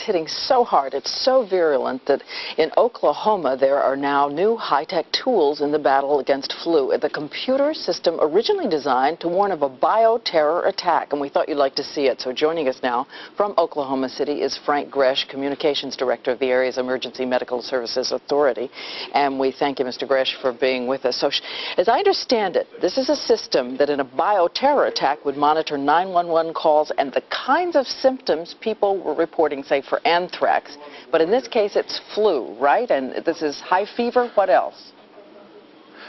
hitting so hard, it's so virulent that in Oklahoma there are now new high-tech tools in the battle against flu. The computer system originally designed to warn of a bioterror attack, and we thought you'd like to see it. So joining us now from Oklahoma City is Frank Gresh, Communications Director of the area's Emergency Medical Services Authority. And we thank you, Mr. Gresh, for being with us. So as I understand it, this is a system that in a bioterror attack would monitor 911 calls and the kinds of symptoms people were reporting, say, for anthrax. But in this case, it's flu, right? And this is high fever. What else?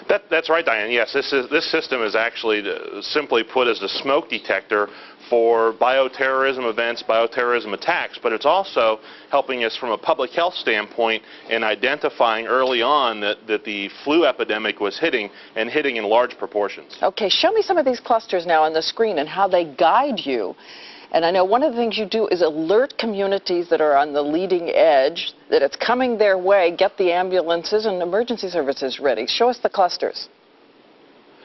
That's right, Diane. Yes, this system is actually simply put as a smoke detector for bioterrorism events, bioterrorism attacks, but it's also helping us from a public health standpoint in identifying early on that the flu epidemic was hitting in large proportions. Okay, show me some of these clusters now on the screen and how they guide you. And I know one of the things you do is alert communities that are on the leading edge that it's coming their way, get the ambulances and emergency services ready. Show us the clusters.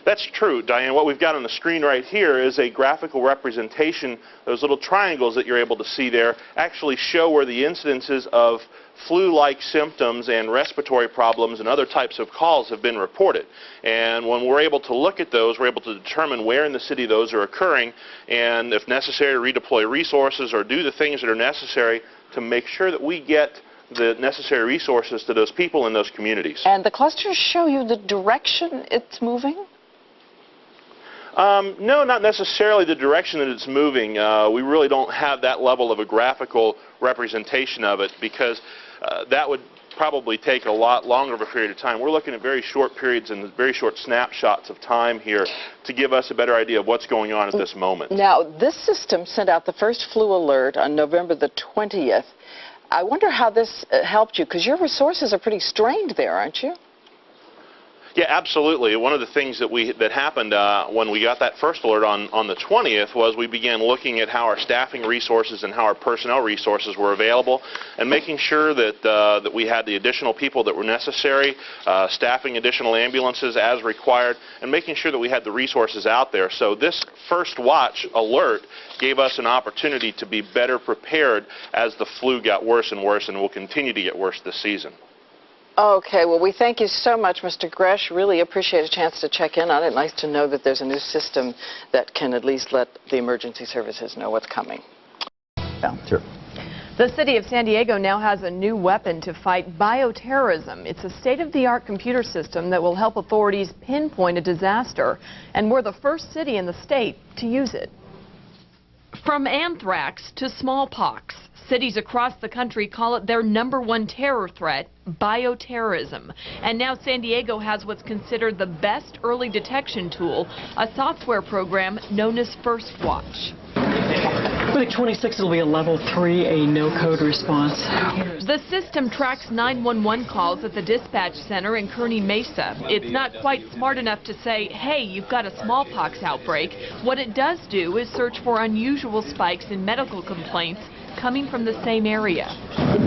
That's true, Diane. What we've got on the screen right here is a graphical representation. Those little triangles that you're able to see there actually show where the incidences of flu-like symptoms and respiratory problems and other types of calls have been reported. And when we're able to look at those, we're able to determine where in the city those are occurring and, if necessary, redeploy resources or do the things that are necessary to make sure that we get the necessary resources to those people in those communities. And the clusters show you the direction it's moving? No, not necessarily the direction that it's moving. We really don't have that level of a graphical representation of it because that would probably take a lot longer of a period of time. We're looking at very short periods and very short snapshots of time here to give us a better idea of what's going on at this moment. Now, this system sent out the first flu alert on November the 20th. I wonder how this helped you, because your resources are pretty strained there, aren't you? Yeah, absolutely. One of the things that happened when we got that first alert on the 20th was we began looking at how our staffing resources and how our personnel resources were available and making sure that we had the additional people that were necessary, staffing additional ambulances as required, and making sure that we had the resources out there. So this FirstWatch alert gave us an opportunity to be better prepared as the flu got worse and worse and will continue to get worse this season. Okay, well, we thank you so much, Mr. Gresh. Really appreciate a chance to check in on it. Nice to know that there's a new system that can at least let the emergency services know what's coming. Yeah, sure. The city of San Diego now has a new weapon to fight bioterrorism. It's a state-of-the-art computer system that will help authorities pinpoint a disaster, and we're the first city in the state to use it. From anthrax to smallpox, cities across the country call it their #1 terror threat, bioterrorism. And now San Diego has what's considered the best early detection tool, a software program known as FirstWatch. By 26, it'll be a level 3, a no-code response. The system tracks 911 calls at the dispatch center in Kearney Mesa. It's not quite smart enough to say, hey, you've got a smallpox outbreak. What it does do is search for unusual spikes in medical complaints coming from the same area.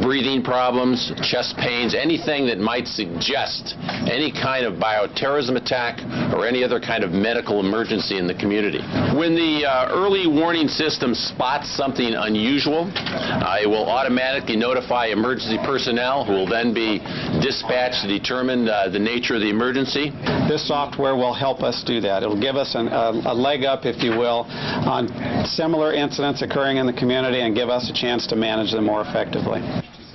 Breathing problems, chest pains, anything that might suggest any kind of bioterrorism attack or any other kind of medical emergency in the community. When the early warning system spots something unusual, it will automatically notify emergency personnel who will then be dispatched to determine the nature of the emergency. This software will help us do that. It will give us a leg up, if you will, on similar incidents occurring in the community and give us a chance to manage them more effectively.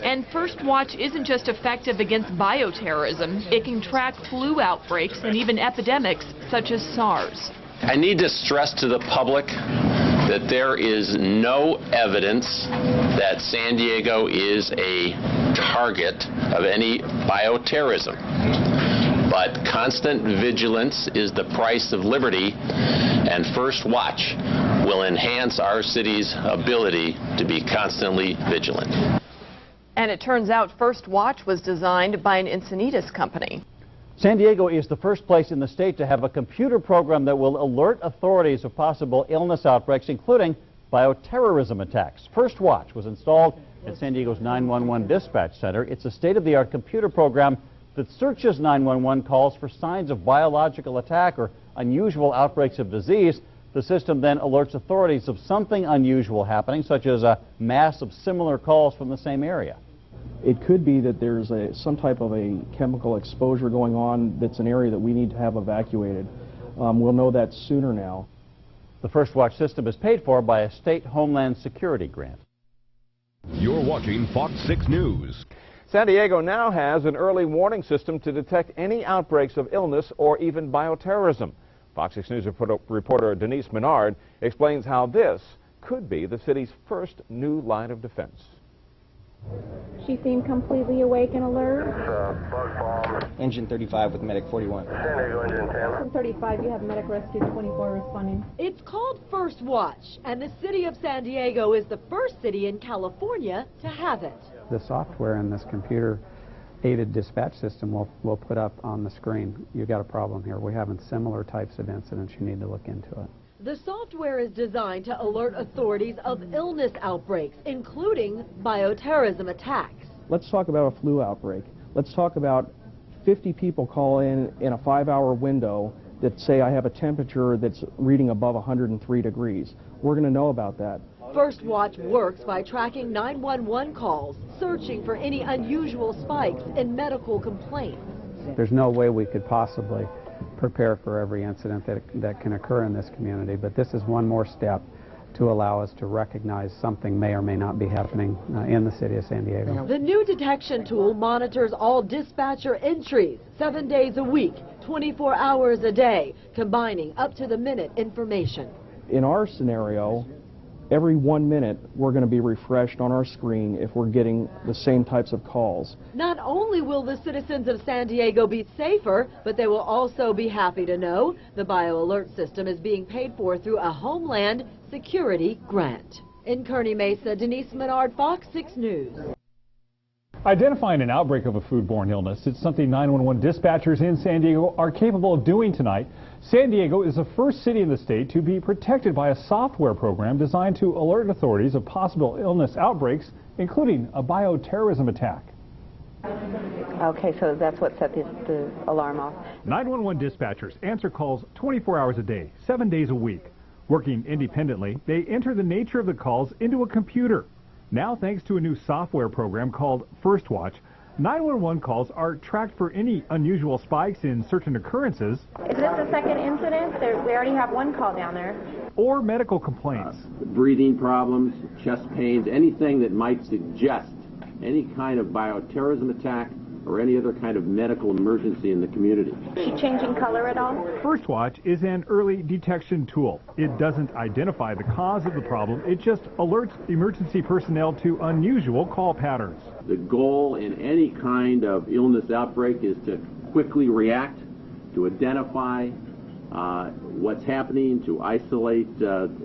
And FirstWatch isn't just effective against bioterrorism. It can track flu outbreaks and even epidemics such as SARS. I need to stress to the public that there is no evidence that San Diego is a target of any bioterrorism. But constant vigilance is the price of liberty, and FirstWatch will enhance our city's ability to be constantly vigilant. And it turns out FirstWatch was designed by an Encinitas company. San Diego is the first place in the state to have a computer program that will alert authorities of possible illness outbreaks, including bioterrorism attacks. FirstWatch was installed at San Diego's 911 dispatch center. It's a state-of-the-art computer program that searches 911 calls for signs of biological attack or unusual outbreaks of disease. The system then alerts authorities of something unusual happening, such as a mass of similar calls from the same area. It could be that there's some type of a chemical exposure going on that's an area that we need to have evacuated. We'll know that sooner now. The FirstWatch system is paid for by a state Homeland Security grant. You're watching Fox 6 News. San Diego now has an early warning system to detect any outbreaks of illness or even bioterrorism. Fox 6 News reporter Denise Menard explains how this could be the city's first new line of defense. She seemed completely awake and alert. Engine 35 with Medic 41. San Diego Engine 10. From 35, you have Medic Rescue 24 responding. It's called FirstWatch, and the city of San Diego is the first city in California to have it. The software in this computer-aided dispatch system will put up on the screen, you've got a problem here. We're having similar types of incidents. You need to look into it. The software is designed to alert authorities of illness outbreaks, including bioterrorism attacks. Let's talk about a flu outbreak. Let's talk about 50 people call in a 5-hour window that say I have a temperature that's reading above 103 degrees. We're going to know about that. FirstWatch works by tracking 911 calls, searching for any unusual spikes in medical complaints. There's no way we could possibly prepare for every incident that can occur in this community, but this is one more step to allow us to recognize something may or may not be happening in the city of San Diego. The new detection tool monitors all dispatcher entries 7 days a week, 24 hours a day, combining up-to-the-minute information. In our scenario, every 1 minute we're going to be refreshed on our screen if we're getting the same types of calls. Not only will the citizens of San Diego be safer, but they will also be happy to know the BioAlert system is being paid for through a Homeland Security grant. In Kearney Mesa, Denise Menard, Fox 6 News. Identifying an outbreak of a foodborne illness, it's something 911 dispatchers in San Diego are capable of doing tonight. San Diego is the first city in the state to be protected by a software program designed to alert authorities of possible illness outbreaks, including a bioterrorism attack. Okay, so that's what set the alarm off. 911 dispatchers answer calls 24 hours a day, 7 days a week. Working independently, they enter the nature of the calls into a computer. Now, thanks to a new software program called FirstWatch, 911 calls are tracked for any unusual spikes in certain occurrences. Is this the second incident? We already have one call down there. Or medical complaints. Breathing problems, chest pains, anything that might suggest any kind of bioterrorism attack or any other kind of medical emergency in the community. Is she changing color at all? FirstWatch is an early detection tool. It doesn't identify the cause of the problem. It just alerts emergency personnel to unusual call patterns. The goal in any kind of illness outbreak is to quickly react, to identify what's happening, to isolate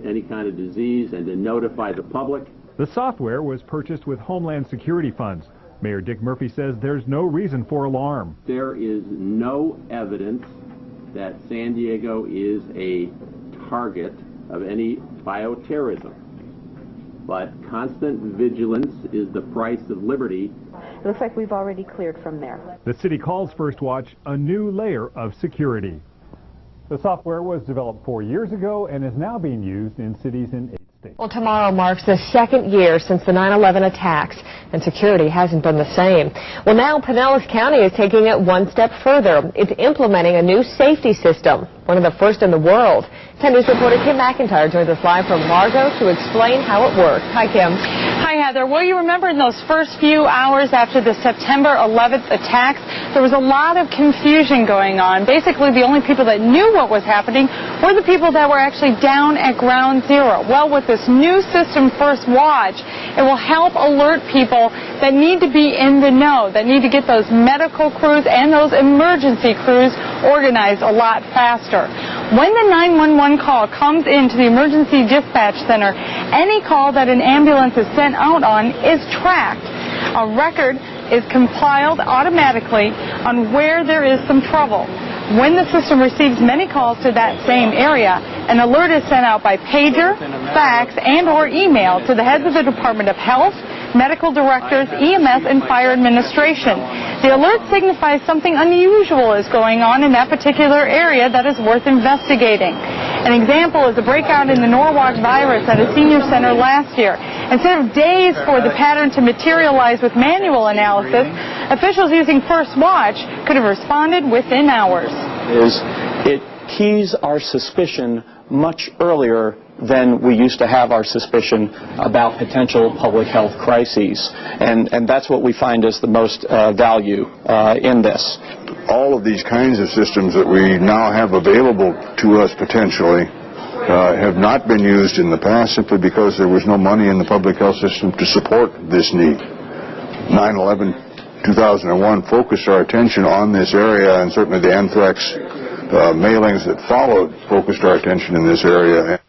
any kind of disease, and to notify the public. The software was purchased with Homeland Security funds. Mayor Dick Murphy says there's no reason for alarm. There is no evidence that San Diego is a target of any bioterrorism. But constant vigilance is the price of liberty. It looks like we've already cleared from there. The city calls FirstWatch a new layer of security. The software was developed 4 years ago and is now being used in cities in 8 states. Well, tomorrow marks the second year since the 9/11 attacks, and security hasn't been the same. Well, now Pinellas County is taking it one step further. It's implementing a new safety system, one of the first in the world. 10 News reporter Kim McIntyre joins us live from Largo to explain how it works. Hi, Kim. Hi, Heather. Well, you remember in those first few hours after the September 11th attacks, there was a lot of confusion going on. Basically, the only people that knew what was happening were the people that were actually down at ground zero. Well, with this new system, FirstWatch, it will help alert people that need to be in the know, that need to get those medical crews and those emergency crews organized a lot faster. When the 911 call comes into the emergency dispatch center, any call that an ambulance is sent out on is tracked. A record is compiled automatically on where there is some trouble. When the system receives many calls to that same area, an alert is sent out by pager, fax, and or email to the heads of the Department of Health, medical directors, EMS, and fire administration. The alert signifies something unusual is going on in that particular area that is worth investigating. An example is a breakout in the Norwalk virus at a senior center last year. Instead of days for the pattern to materialize with manual analysis, officials using FirstWatch could have responded within hours. It keys our suspicion much earlier than we used to have our suspicion about potential public health crises. And that's what we find is the most value in this. All of these kinds of systems that we now have available to us potentially have not been used in the past simply because there was no money in the public health system to support this need. 9/11/2001 focused our attention on this area, and certainly the anthrax mailings that followed focused our attention in this area.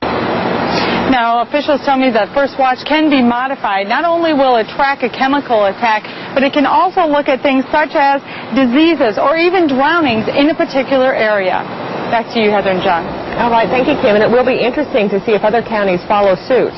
Now, officials tell me that FirstWatch can be modified. Not only will it track a chemical attack, but it can also look at things such as diseases or even drownings in a particular area. Back to you, Heather and John. All right, thank you, Kim. And it will be interesting to see if other counties follow suit.